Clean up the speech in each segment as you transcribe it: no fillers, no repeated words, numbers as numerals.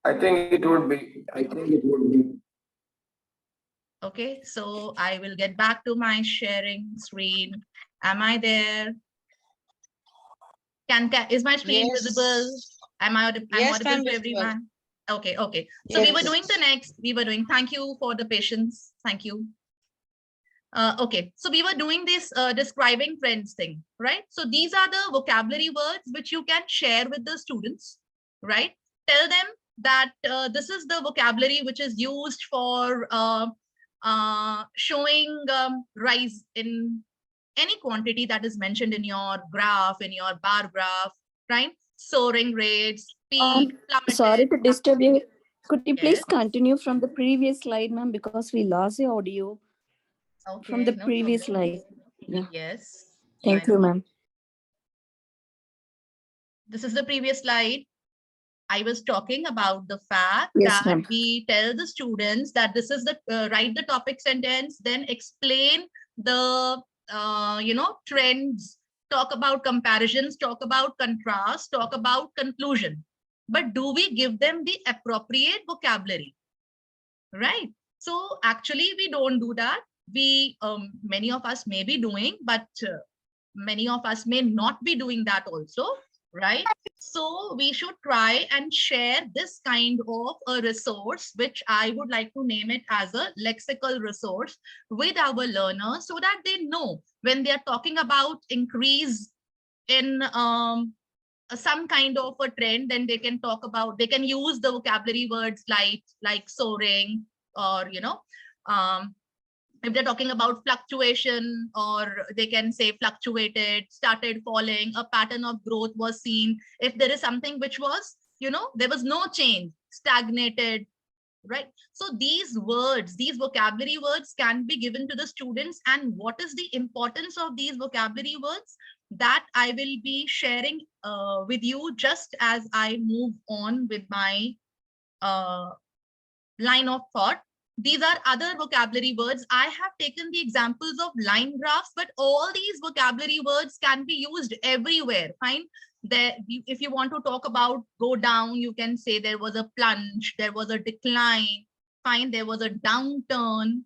I think it would be. I think it would be. Okay, so I will get back to my sharing screen. Am I there? Is my screen visible? Yes. I'm Yes, audible ma'am, to visible. everyone? Okay, okay. So we were Yes. doing the next, thank you for the patience. Thank you. Okay, so we were doing this describing trends thing, right? So these are the vocabulary words which you can share with the students, right? Tell them that this is the vocabulary which is used for showing rise in any quantity that is mentioned in your graph, in your bar graph, right? Soaring rates, peak, Sorry plummeted. to disturb you. Could you please Yes. continue from the previous slide, ma'am? Because we lost the audio from the Okay, no previous problem. slide. Yeah. Yes, I Thank you, know. ma'am. This is the previous slide. I was talking about the fact Yes, that ma'am. we tell the students that this is the write the topic sentence, then explain the trends, talk about comparisons, talk about contrast, talk about conclusion. But do we give them the appropriate vocabulary, right? So actually, we don't do that. We many of us may be doing, but many of us may not be doing that also, right? So we should try and share this kind of a resource, which I would like to name it as a lexical resource with our learners so that they know when they are talking about increase in some kind of a trend, then they can use the vocabulary words like soaring, or um, if they're talking about fluctuation, or they can say fluctuated, started falling, a pattern of growth was seen. If there is something which was, there was no change, stagnated, right? So these words, these vocabulary words can be given to the students. And what is the importance of these vocabulary words? That I will be sharing with you just as I move on with my uh, line of thought. These are other vocabulary words. I have taken the examples of line graphs, but all these vocabulary words can be used everywhere. Fine. There, if you want to talk about go down, you can say there was a plunge, there was a decline. Fine, there was a downturn.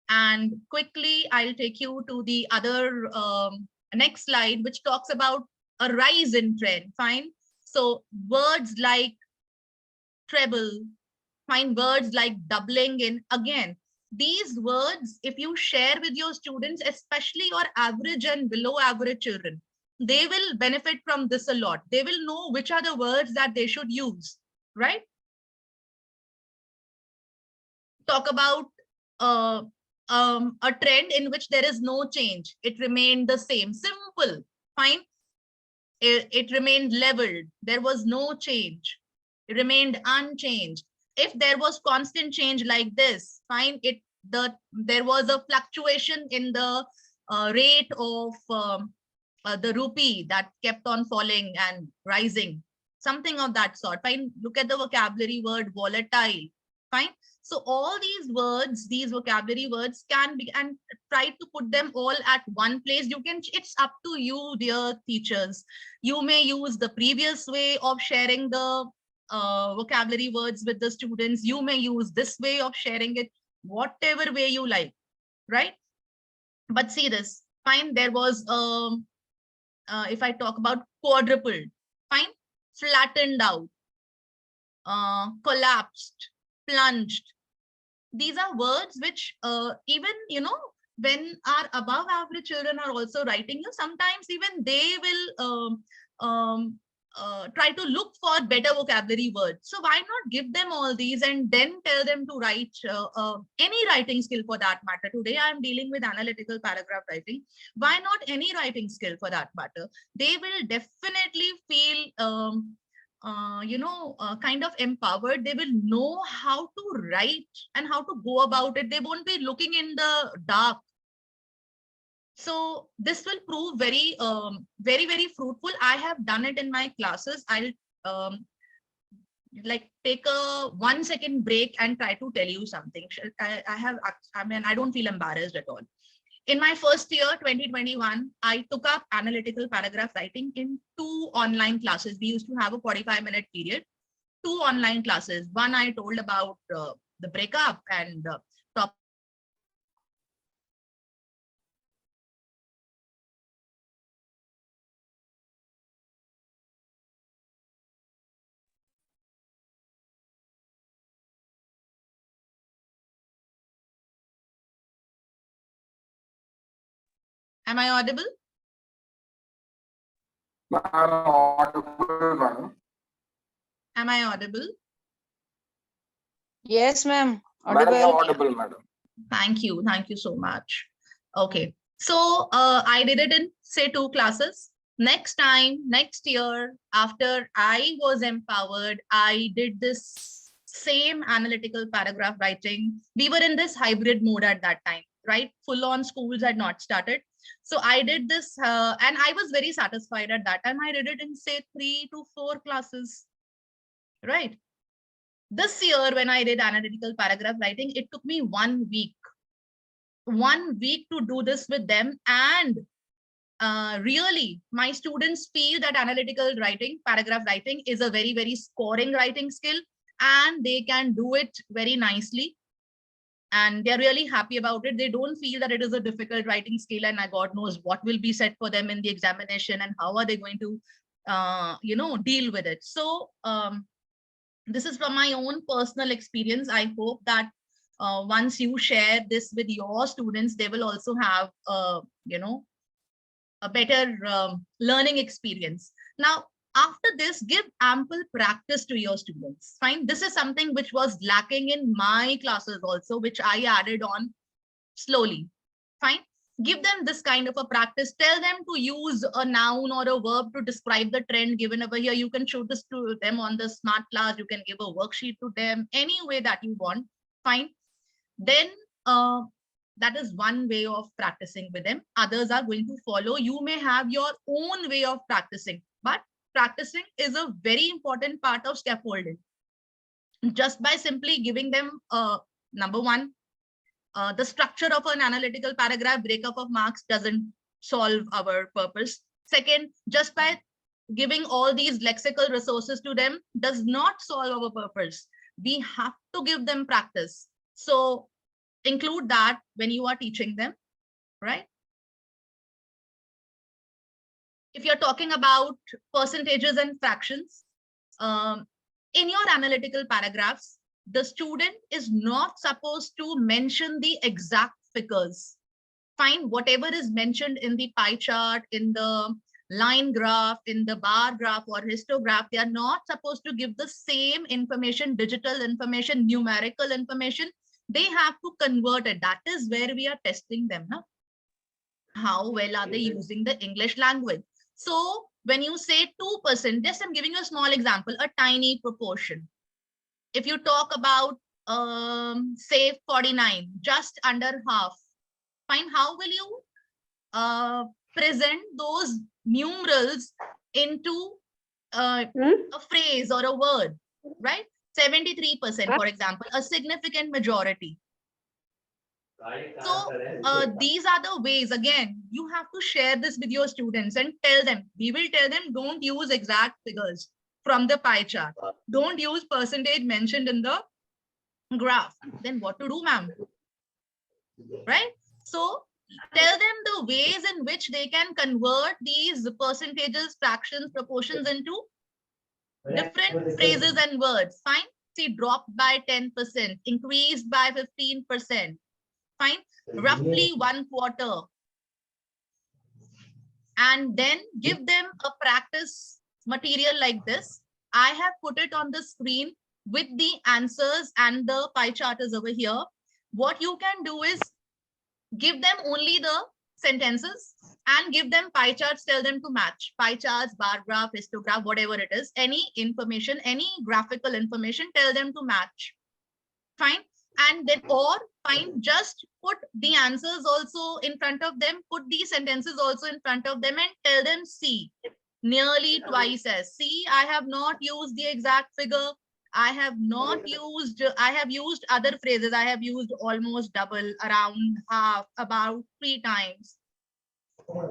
And quickly, I'll take you to the other next slide, which talks about a rise in trend. Fine. So words like treble, find words like doubling in. Again, these words, if you share with your students, especially your average and below average children, they will benefit from this a lot. They will know which are the words that they should use, right? Talk about a trend in which there is no change. It remained the same. Simple. Fine. It remained leveled. There was no change. It remained unchanged. If there was constant change like this, fine, there was a fluctuation in the rate of the rupee that kept on falling and rising, something of that sort. Fine, look at the vocabulary word volatile. Fine. So all these words, these vocabulary words can be, and try to put them all at one place. You can, it's up to you, dear teachers. You may use the previous way of sharing the vocabulary words with the students. You may use this way of sharing it, whatever way you like, right? But see this, fine, there was, if I talk about quadrupled, fine, flattened out, collapsed, plunged. These are words which even, when our above average children are also writing, sometimes even they will try to look for better vocabulary words. So why not give them all these and then tell them to write any writing skill for that matter. Today I am dealing with analytical paragraph writing. Why not any writing skill for that matter? They will definitely feel kind of empowered. They will know how to write and how to go about it. They won't be looking in the dark. So this will prove very, very, very fruitful. I have done it in my classes. I'll like take a 1 second break and try to tell you something. I don't feel embarrassed at all. In my first year, 2021, I took up analytical paragraph writing in 2 online classes. We used to have a 45-minute period. two online classes. One I told about the breakup and top. Am I audible? Madam. Am I audible? Yes, ma'am. Madam, you're Audible. audible, madam. Thank you. Thank you so much. Okay. So I did it in say 2 classes. Next time, next year, after I was empowered, I did this same analytical paragraph writing. We were in this hybrid mode at that time, right? Full on schools had not started. So I did this and I was very satisfied at that time. I did it in say 3 to 4 classes, right? This year, when I did analytical paragraph writing, it took me 1 week. 1 week to do this with them. And really, my students feel that analytical writing, paragraph writing is a very, very scoring writing skill, and they can do it very nicely. And they're really happy about it. They don't feel that it is a difficult writing skill and God knows what will be said for them in the examination and how are they going to, deal with it. So this is from my own personal experience. I hope that once you share this with your students, they will also have, a better learning experience. Now, after this, give ample practice to your students. Fine. This is something which was lacking in my classes also, which I added on slowly. Fine. Give them this kind of a practice. Tell them to use a noun or a verb to describe the trend given over here. You can show this to them on the smart class. You can give a worksheet to them any way that you want. Fine. Then that is one way of practicing with them. Others are going to follow. You may have your own way of practicing, but practicing is a very important part of scaffolding. Just by simply giving them, number one, the structure of an analytical paragraph, breakup of marks doesn't solve our purpose. Second, just by giving all these lexical resources to them does not solve our purpose. We have to give them practice. So include that when you are teaching them, right? If you're talking about percentages and fractions, in your analytical paragraphs, the student is not supposed to mention the exact figures. Fine, whatever is mentioned in the pie chart, in the line graph, in the bar graph or histograph, they are not supposed to give the same information, digital information, numerical information. They have to convert it. That is where we are testing them. Huh? How well are they using the English language? So when you say 2%, just I'm giving you a small example, a tiny proportion. If you talk about, say 49, just under half, fine, how will you present those numerals into a phrase or a word, right? 73%, for example, a significant majority. So these are the ways. Again, you have to share this with your students and tell them. We will tell them, don't use exact figures from the pie chart. Don't use percentage mentioned in the graph. Then what to do, ma'am? Right? So tell them the ways in which they can convert these percentages, fractions, proportions into different phrases and words. Fine. See, dropped by 10%, increased by 15%. Fine. Roughly 1/4. And then give them a practice material like this. I have put it on the screen with the answers and the pie chart is over here. What you can do is give them only the sentences and give them pie charts, tell them to match. Pie charts, bar graph, histograph, whatever it is, any information, any graphical information, tell them to match. Fine. And then, or fine, just put the answers also in front of them, put the sentences also in front of them and tell them, see, nearly twice as. See, I have not used the exact figure. I have used other phrases. I have used almost double, around half, about 3 times.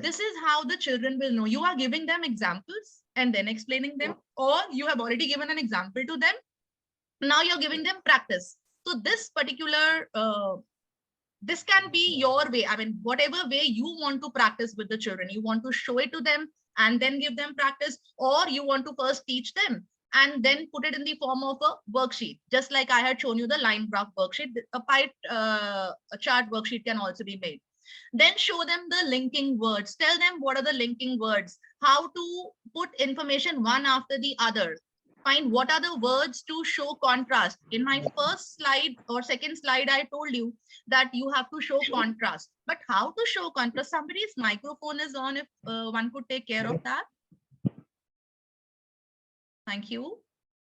This is how the children will know. You are giving them examples and then explaining them, or you have already given an example to them. Now you're giving them practice. So this particular, this can be your way. I mean, whatever way you want to practice with the children, you want to show it to them and then give them practice, or you want to first teach them and then put it in the form of a worksheet. Just like I had shown you the line graph worksheet, a pie a chart worksheet can also be made. Then show them the linking words. Tell them what are the linking words, how to put information one after the other. Find what are the words to show contrast. In my first slide or second slide, I told you that you have to show contrast. But how to show contrast? Somebody's microphone is on, if one could take care of that. Thank you.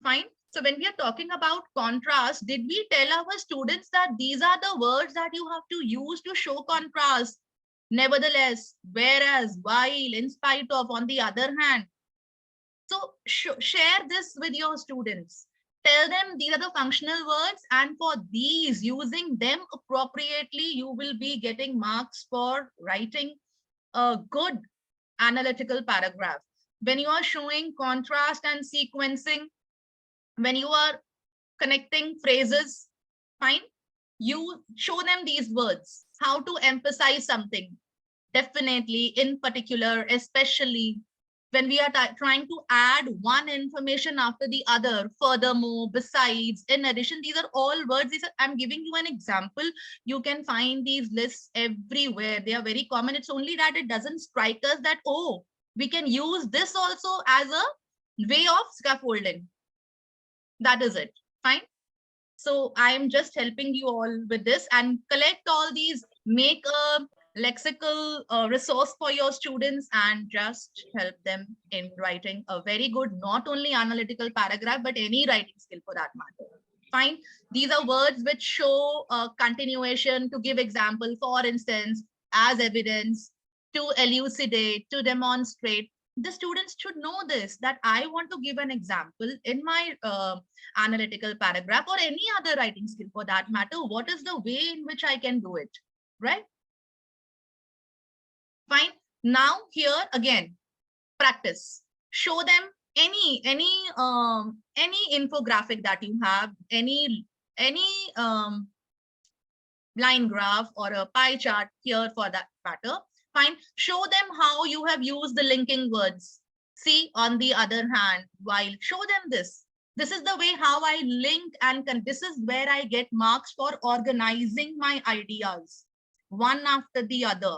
Fine. So when we are talking about contrast, did we tell our students that these are the words that you have to use to show contrast? Nevertheless, whereas, while, in spite of, on the other hand. So share this with your students. Tell them these are the functional words, and for these, using them appropriately, you will be getting marks for writing a good analytical paragraph. When you are showing contrast and sequencing, when you are connecting phrases, fine, you show them these words, how to emphasize something. Definitely, in particular, especially when we are trying to add one information after the other, furthermore, besides, in addition, these are all words. I'm giving you an example. You can find these lists everywhere. They are very common. It's only that it doesn't strike us that, oh, we can use this also as a way of scaffolding. That is it. Fine. So I am just helping you all with this, and collect all these, make a lexical resource for your students, and just help them in writing a very good, not only analytical paragraph, but any writing skill for that matter. Fine. These are words which show continuation, to give example, for instance, as evidence, to elucidate, to demonstrate. The students should know this, that I want to give an example in my analytical paragraph, or any other writing skill for that matter. What is the way in which I can do it, right? Fine. Now here again, practice. Show them any infographic that you have, any line graph or a pie chart here for that matter. Fine. Show them how you have used the linking words. See, on the other hand, while show them this. This is the way how I link, and this is where I get marks for organizing my ideas one after the other.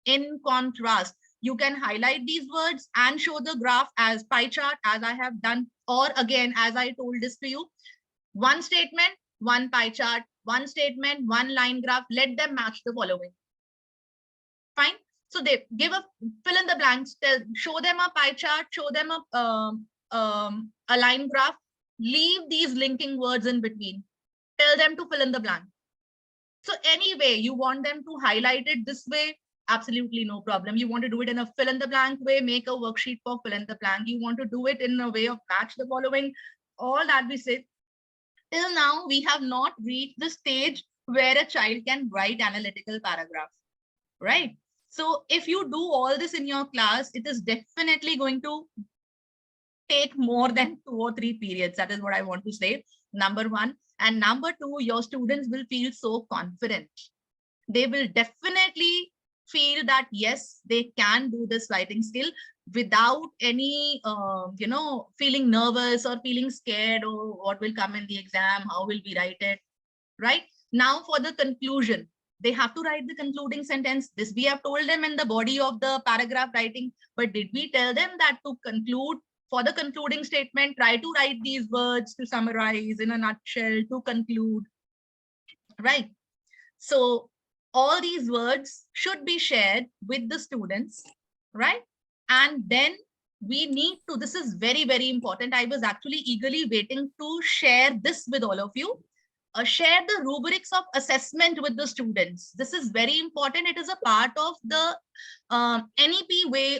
In contrast, you can highlight these words and show the graph as pie chart, as I have done, or again, as I told this to you, one statement, one pie chart, one statement, one line graph. Let them match the following. Fine. So they give a fill in the blanks, show them a pie chart, show them a line graph, leave these linking words in between, tell them to fill in the blank. So anyway, you want them to highlight it this way, absolutely no problem. You want to do it in a fill in the blank way, make a worksheet for fill in the blank. You want to do it in a way of match the following, all that we say. Till now, we have not reached the stage where a child can write analytical paragraph, right? So if you do all this in your class, it is definitely going to take more than 2 or 3 periods. That is what I want to say, number one. And number two, your students will feel so confident. They will definitely feel that, yes, they can do this writing skill without any, feeling nervous or feeling scared, or what will come in the exam, how will we write it, right? Now for the conclusion, they have to write the concluding sentence. This we have told them in the body of the paragraph writing, but did we tell them that to conclude, for the concluding statement, try to write these words to summarize in a nutshell, to conclude, right? So all these words should be shared with the students, right? And then we need to, this is very, very important. I was actually eagerly waiting to share this with all of you. Share the rubrics of assessment with the students. This is very important. It is a part of the NEP way